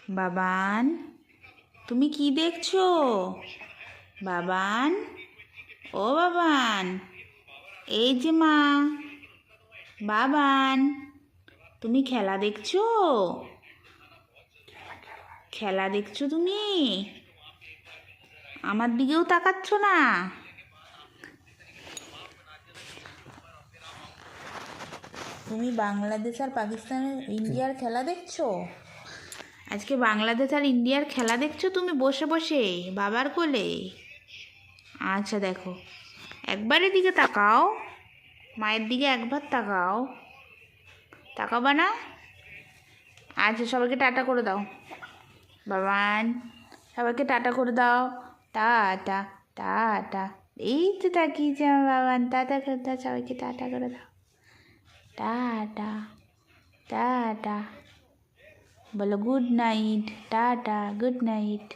বাবান, তুমি কি দেখছো? বাবান, ও বাবান, এই যে মা। বাবান, তুমি খেলা দেখছো? খেলা দেখছো তুমি? আমার দিকেও তাকাচ্ছ না? তুমি বাংলাদেশ আর পাকিস্তানের ইন্ডিয়ার খেলা দেখছো? আজকে বাংলাদেশ আর ইন্ডিয়ার খেলা দেখছো তুমি বসে বসে বাবার কোলে? আচ্ছা দেখো, একবার এদিকে তাকাও, মায়ের দিকে একবার তাকাও। তাকাবা না? আচ্ছা, সবাইকে টাটা করে দাও। বাবান, সবাইকে টাটা করে দাও। Tata, tata. এই তো তাকিয়েছে আমার বাবান। টাটা করে দাও, সবাইকে টাটা করে দাও। Tata, tata. বলো good night. Tata, good night.